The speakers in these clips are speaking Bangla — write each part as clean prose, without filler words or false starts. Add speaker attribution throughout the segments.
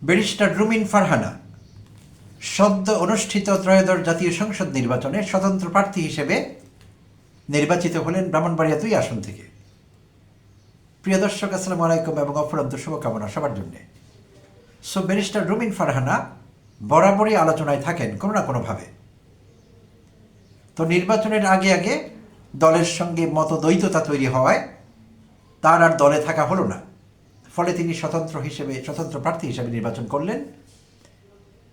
Speaker 1: ব্যারিস্টার রুমিন ফারহানা সদ্য অনুষ্ঠিত ত্রয়োদশ জাতীয় সংসদ নির্বাচনে স্বতন্ত্র প্রার্থী হিসেবে নির্বাচিত হলেন ব্রাহ্মণবাড়িয়া ২ আসন থেকে। প্রিয় দর্শক, আসসালামু আলাইকুম এবং অফুরন্ত শুভকামনা সবার জন্যে। ব্যারিস্টার রুমিন ফারহানা বরাবরই আলোচনায় থাকেন কোনো না কোনোভাবে। তো নির্বাচনের আগে আগে দলের সঙ্গে মতদ্বৈততা তৈরি হওয়ায় তার আর দলে থাকা হলো না। ফলে তিনি স্বতন্ত্র প্রার্থী হিসেবে নির্বাচন করলেন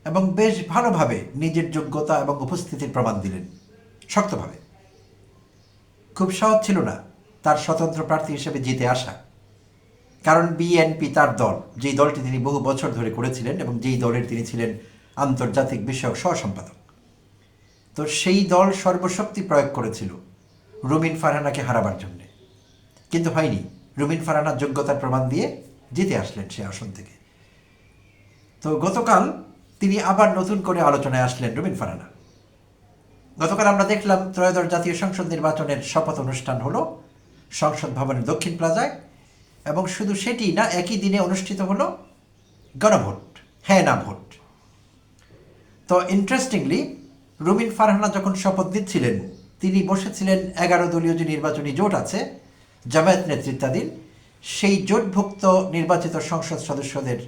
Speaker 1: এবং বেশ ভালোভাবে নিজের যোগ্যতা এবং উপস্থিতির প্রমাণ দিলেন, শক্তভাবে। খুব সহজ ছিল না তার স্বতন্ত্র প্রার্থী হিসেবে জিতে আসা, কারণ বিএনপি তার দল, যেই দলটি তিনি বহু বছর ধরে করেছিলেন এবং যেই দলের তিনি ছিলেন আন্তর্জাতিক বিষয়ক সহসম্পাদক। তো সেই দল সর্বশক্তি প্রয়োগ করেছিল রুমিন ফারহানাকে হারাবার জন্যে, কিন্তু হয়নি। রুমিন ফারহানার যোগ্যতার প্রমাণ দিয়ে জিতে আসলেন সে আসন থেকে। তো গতকাল তিনি আবার নতুন করে আলোচনায় আসলেন রুমিন ফারহানা। গতকাল আমরা দেখলাম ত্রয়োদশ জাতীয় সংসদ নির্বাচনের শপথ অনুষ্ঠান হলো সংসদ ভবনের দক্ষিণ প্লাজায়, এবং শুধু সেটি না, একই দিনে অনুষ্ঠিত হলো গণভোট, হ্যাঁ না ভোট। তো ইন্টারেস্টিংলি, রুমিন ফারহানা যখন শপথ দিচ্ছিলেন তিনি বসেছিলেন 11 দলীয় যে নির্বাচনী জোট আছে জামায়াত নেতৃত্বাধীন, সেই জোটভুক্ত নির্বাচিত সংসদ সদস্যদের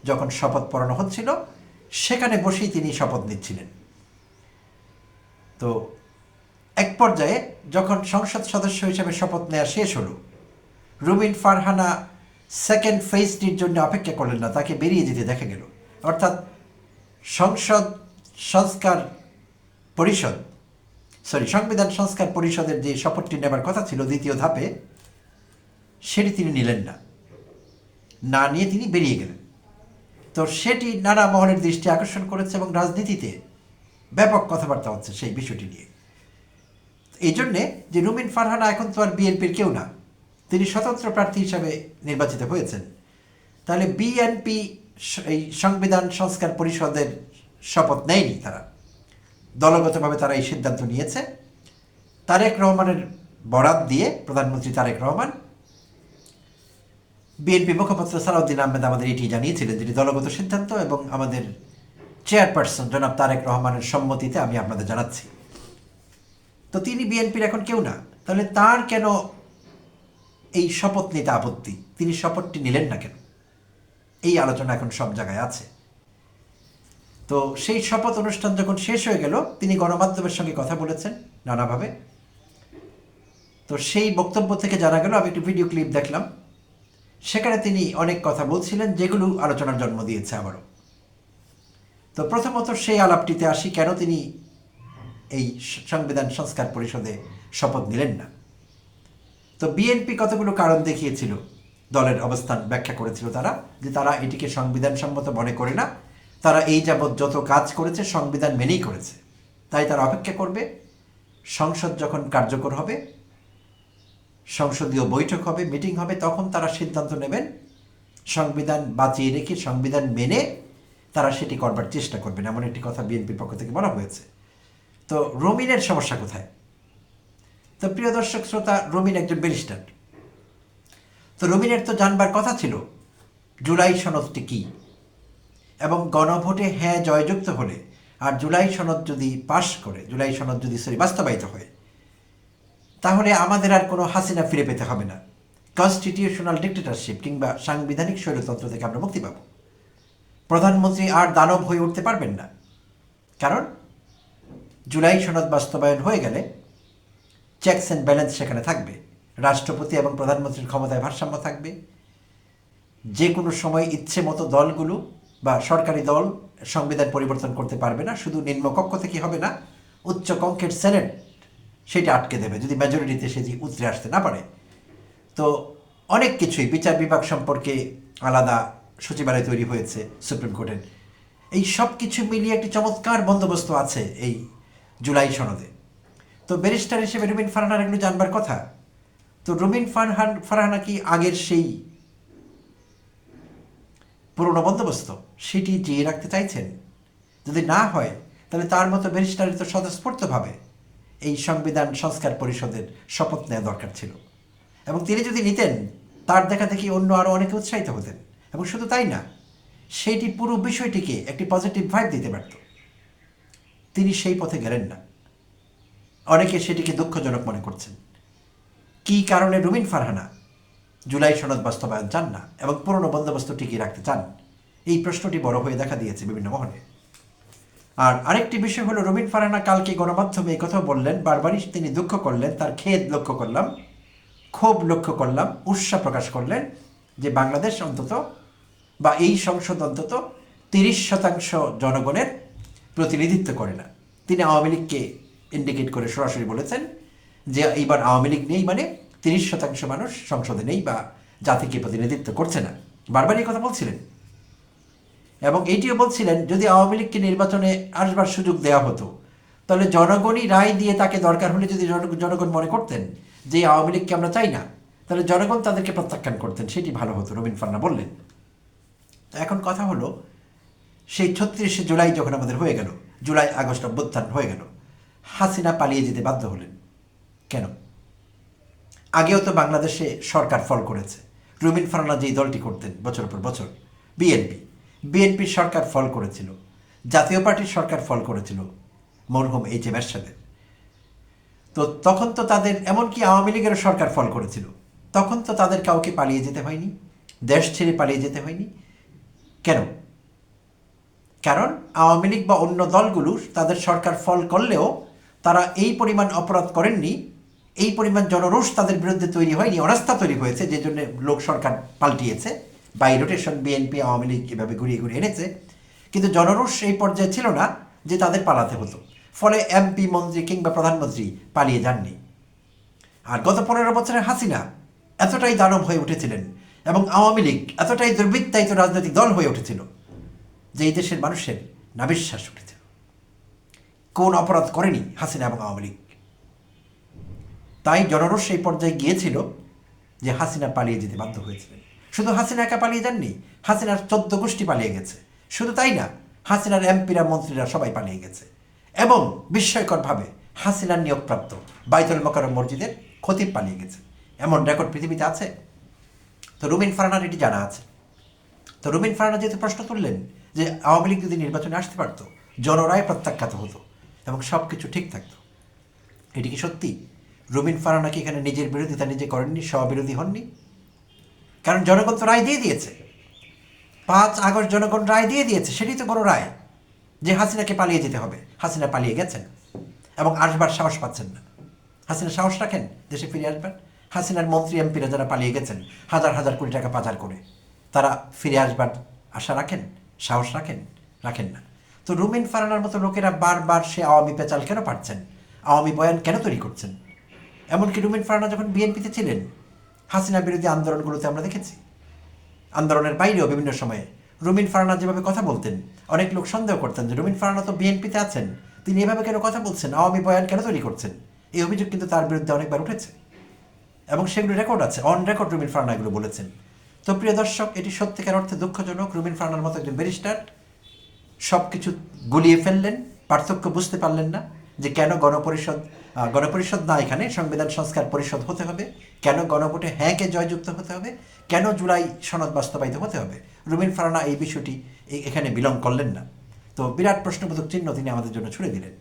Speaker 1: যখন শপথ পড়ানো হচ্ছিল সেখানে বসেই তিনি শপথ নিচ্ছিলেন। তো এক পর্যায়ে যখন সংসদ সদস্য হিসেবে শপথ নেওয়া শেষ হলো, রুমিন ফারহানা সেকেন্ড ফেজটির জন্য অপেক্ষা করলেন না, তাকে বেরিয়ে যেতে দেখা গেল। অর্থাৎ সংবিধান সংস্কার পরিষদের যে শপথটি নেবার কথা ছিল দ্বিতীয় ধাপে, সেটি তিনি নিলেন না নিয়ে তিনি বেরিয়ে গেলেন। তো সেটি নানা মহলের দৃষ্টি আকর্ষণ করেছে এবং রাজনীতিতে ব্যাপক কথাবার্তা হচ্ছে সেই বিষয়টি নিয়ে। এই জন্যে যে রুমিন ফারহানা এখন তো আর বিএনপির কেউ না, তিনি স্বতন্ত্র প্রার্থী হিসাবে নির্বাচিত হয়েছেন। তাহলে বিএনপি এই সংবিধান সংস্কার পরিষদের শপথ নেয়নি, তারা দলগতভাবে তারা এই সিদ্ধান্ত নিয়েছে। তারেক রহমানের বরাত দিয়ে প্রধানমন্ত্রী তারেক রহমান, বিএনপি মুখপাত্র সালাউদ্দিন আহমেদ আমাদের এটি জানিয়েছিলেন যেটি দলগত সিদ্ধান্ত, এবং আমাদের চেয়ারপারসন জনাব তারেক রহমানের সম্মতিতে আমি আপনাদের জানাচ্ছি। তো তিনি বিএনপির এখন কেউ না, তাহলে তার কেন এই শপথ নিতে আপত্তি? তিনি শপথটি নিলেন না কেন? এই আলোচনা এখন সব জায়গায় আছে। তো সেই শপথ অনুষ্ঠান যখন শেষ হয়ে গেল, তিনি গণমাধ্যমের সঙ্গে কথা বলেছেন নানাভাবে। তো সেই বক্তব্য থেকে জানা গেল, আমি একটি ভিডিও ক্লিপ দেখলাম, সেখানে তিনি অনেক কথা বলছিলেন যেগুলো আলোচনার জন্ম দিয়েছে আবারও। তো প্রথমত সেই আলাপটিতে আসি, কেন তিনি এই সংবিধান সংস্কার পরিষদে শপথ নিলেন না। তো বিএনপি কতগুলো কারণ দেখিয়েছিল, দলের অবস্থান ব্যাখ্যা করেছিল তারা, যে তারা এটিকে সংবিধান সম্মত মনে করে না, তারা এই যাবৎ যত কাজ করেছে সংবিধান মেনেই করেছে, তাই তারা অপেক্ষা করবে সংসদ যখন কার্যকর হবে, সংসদীয় বৈঠক হবে, মিটিং হবে, তখন তারা সিদ্ধান্ত নেবেন, সংবিধান বাঁচিয়ে রেখে সংবিধান মেনে তারা সেটি করবার চেষ্টা করবেন, এমন একটি কথা বিএনপির পক্ষ থেকে বলা হয়েছে। তো রুমিনের সমস্যা কোথায়? তো প্রিয় দর্শক শ্রোতা, রুমিন একজন ব্যারিস্টার। তো রুমিনের তো জানবার কথা ছিল জুলাই সনদটি কী, এবং গণভোটে হ্যাঁ জয়যুক্ত হলে আর জুলাই সনদ যদি বাস্তবায়িত হয়, তাহলে আমাদের আর কোনো হাসিনা ফিরে পেতে হবে না, কনস্টিটিউশনাল ডিক্টেটরশিপ কিংবা সাংবিধানিক স্বৈরতন্ত্র থেকে আমরা মুক্তি পাব। প্রধানমন্ত্রী আর দানব হয়ে উঠতে পারবেন না, কারণ জুলাই সনদ বাস্তবায়ন হয়ে গেলে চেকস অ্যান্ড ব্যালেন্স সেখানে থাকবে, রাষ্ট্রপতি এবং প্রধানমন্ত্রীর ক্ষমতায় ভারসাম্য থাকবে। যে কোনো সময় ইচ্ছে মতো দলগুলো বা সরকারি দল সংবিধান পরিবর্তন করতে পারবে না, শুধু নিম্নকক্ষ থেকে হবে না, উচ্চ কক্ষের সেনেট সেটা আটকে দেবে যদি মেজরিটিতে সেটি উতরে আসতে না পারে। তো অনেক কিছুই, বিচার বিভাগ সম্পর্কে আলাদা সচিবালয় তৈরি হয়েছে সুপ্রিম কোর্টের, এই সব কিছু মিলিয়ে একটি চমৎকার বন্দোবস্ত আছে এই জুলাই সনদে। তো ব্যারিস্টার হিসেবে রুমিন ফারহানার এগুলো জানবার কথা। তো রুমিন ফারহানা কি আগের সেই পুরনো বন্দোবস্ত সেটি জিয়ে রাখতে চাইছেন? যদি না হয়, তাহলে তার মতো ব্যারিস্টারের তো স্বতঃস্ফূর্তভাবে এই সংবিধান সংস্কার পরিষদের শপথ নেওয়া দরকার ছিল, এবং তিনি যদি নিতেন, তার দেখা দেখি অন্য আরও অনেকে উৎসাহিত হতেন। এবং শুধু তাই না, সেইটি পুরো বিষয়টিকে একটি পজিটিভ ভাইব দিতে পারত। তিনি সেই পথে গেলেন না। অনেকে সেটিকে দুঃখজনক মনে করছেন। কী কারণে রুমিন ফারহানা জুলাই সনদ বাস্তবায়ন চান না এবং পুরনো বন্দোবস্ত টিকিয়ে রাখতে চান, এই প্রশ্নটি বড় হয়ে দেখা দিয়েছে বিভিন্ন মহলে। আর আরেকটি বিষয় হলো, রুমিন ফারহানা কালকে গণমাধ্যমে এই কথা বললেন, বারবারই তিনি দুঃখ করলেন, তার খেদ লক্ষ্য করলাম, ক্ষোভ লক্ষ্য করলাম, উৎসাহ প্রকাশ করলেন যে বাংলাদেশ অন্তত বা এই সংসদ অন্তত 30% জনগণের প্রতিনিধিত্ব করে না। তিনি আওয়ামী লীগকে ইন্ডিকেট করে সরাসরি বলেছেন যে এইবার আওয়ামী লীগ নেই, মানে 30% মানুষ সংসদে নেই বা জাতিকে প্রতিনিধিত্ব করছে না। বারবার এই কথা বলছিলেন এবং এইটিও বলছিলেন যদি আওয়ামী লীগকে নির্বাচনে আসবার সুযোগ দেওয়া হতো তাহলে জনগণই রায় দিয়ে তাকে দরকার হলে যদি জনগণ মনে করতেন যে আওয়ামী লীগকে আমরা চাই না, তাহলে জনগণ তাদেরকে প্রত্যাখ্যান করতেন, সেটি ভালো হতো, রুমিন ফারহানা বললেন। তো এখন কথা হলো, সেই 36শে জুলাই যখন আমাদের হয়ে গেল, জুলাই আগস্ট অভ্যুত্থান হয়ে গেল, হাসিনা পালিয়ে যেতে বাধ্য হলেন কেন? আগেও তো বাংলাদেশে সরকার ফল করেছে। রুমিন ফারহানা যেই দলটি করতেন বছর পর বছর, বিএনপির সরকার ফল করেছিল, জাতীয় পার্টির সরকার ফল করেছিল মরহুম এইচ.এম. এরশাদের। তো তখন তো তাদের, এমনকি আওয়ামী লীগেরও সরকার ফল করেছিল, তখন তো তাদের কাউকে পালিয়ে যেতে হয়নি, দেশ ছেড়ে পালিয়ে যেতে হয়নি। কেন? কারণ আওয়ামী লীগ বা অন্য দলগুলো তাদের সরকার ফল করলেও তারা এই পরিমাণ অপরাধ করেননি, এই পরিমাণ জনরোষ তাদের বিরুদ্ধে তৈরি হয়নি, অনাস্থা তৈরি হয়েছে, যে জন্য লোক সরকার পাল্টিয়েছে, by rotation BNP Awami League এভাবে ঘুরিয়ে ঘুরিয়ে এনেছে। কিন্তু জনরোষ এই পর্যায়ে ছিল না যে তাদের পালাতে হতো, ফলে এমপি, মন্ত্রী কিংবা প্রধানমন্ত্রী পালিয়ে যাননি। আর গত 15 বছরে হাসিনা এতটাই দানব হয়ে উঠেছিলেন এবং আওয়ামী লীগ এতটাই দুর্বৃত্তায়িত রাজনৈতিক দল হয়ে উঠেছিল যে এই দেশের মানুষের নাবিশ্বাস উঠেছিল। কোন অপরাধ করেনি হাসিনা এবং আওয়ামী লীগ? তাই জনরোষ সেই পর্যায়ে গিয়েছিল যে হাসিনা পালিয়ে যেতে বাধ্য হয়েছিলেন। শুধু হাসিনা একা পালিয়ে যাননি, হাসিনার 14 গোষ্ঠী পালিয়ে গেছে। শুধু তাই না, হাসিনার এমপিরা, মন্ত্রীরা সবাই পালিয়ে গেছে। এবং বিস্ময়করভাবে হাসিনার নিয়োগপ্রাপ্ত বাইতুল মোকাররম মসজিদের খতিব পালিয়ে গেছে। এমন রেকর্ড পৃথিবীতে আছে? তো রুমিন ফারহানার এটি জানা আছে। তো রুমিন ফারহানা যেহেতু প্রশ্ন তুললেন যে আওয়ামী লীগ যদি নির্বাচনে আসতে পারতো, জনরায় প্রত্যাখ্যাত হতো এবং সব কিছু ঠিক থাকতো, এটি কি সত্যি? রুমিন ফারহানা কি এখানে নিজের বিরোধিতা নিজে করেননি, স্ববিরোধী হননি? কারণ জনগণ তো রায় দিয়ে দিয়েছে, 5 আগস্ট জনগণ রায় দিয়ে দিয়েছে, সেটি তো বড় রায় যে হাসিনাকে পালিয়ে যেতে হবে। হাসিনা পালিয়ে গেছেন এবং আসবার সাহস পাচ্ছেন না। হাসিনা সাহস রাখেন দেশে ফিরে আসবেন? হাসিনার মন্ত্রী এমপিরা যারা পালিয়ে গেছেন হাজার হাজার কোটি টাকা পাচার করে, তারা ফিরে আসবার আশা রাখেন, সাহস রাখেন? রাখেন না। তো রুমিন ফারহানার মতো লোকেরা বারবার সে আওয়ামী পেঁচাল কেন পাচ্ছেন, আওয়ামী বয়ান কেন তৈরি করছেন? এমনকি রুমিন ফারহানা যখন বিএনপিতে ছিলেন, হাসিনা বিরোধী আন্দোলনগুলোতে আমরা দেখেছি, আন্দোলনের বাইরেও বিভিন্ন সময়ে রুমিন ফারহানা যেভাবে কথা বলতেন, অনেক লোক সন্দেহ করতেন যে রুমিন ফারহানা তো বিএনপিতে আছেন, তিনি এভাবে কেন কথা বলছেন, আওয়ামী বয়ান কেন তৈরি করছেন? এই অভিযোগ কিন্তু তার বিরুদ্ধে অনেকবার উঠেছে এবং সেগুলো রেকর্ড আছে, অন রেকর্ড রুমিন ফারহানা এগুলো বলেছেন। তো প্রিয় দর্শক, এটি সত্যিকার অর্থে দুঃখজনক। রুমিন ফারহানার মতো একজন ব্যারিস্টার সব কিছু গুলিয়ে ফেললেন, পার্থক্য বুঝতে পারলেন না যে কেন গণপরিষদ না, এখানে সংবিধান সংস্কার পরিষদ হতে হবে, কেন গণভোটে হ্যাঁকে জয়যুক্ত হতে হবে, কেন জুলাই সনদ বাস্তবায়িত হতে হবে। রুমিন ফারহানা এই বিষয়টি এখানে বিলং করলেন না। তো বিরাট প্রশ্নবোধক চিহ্ন তিনি আমাদের জন্য ছুড়ে দিলেন।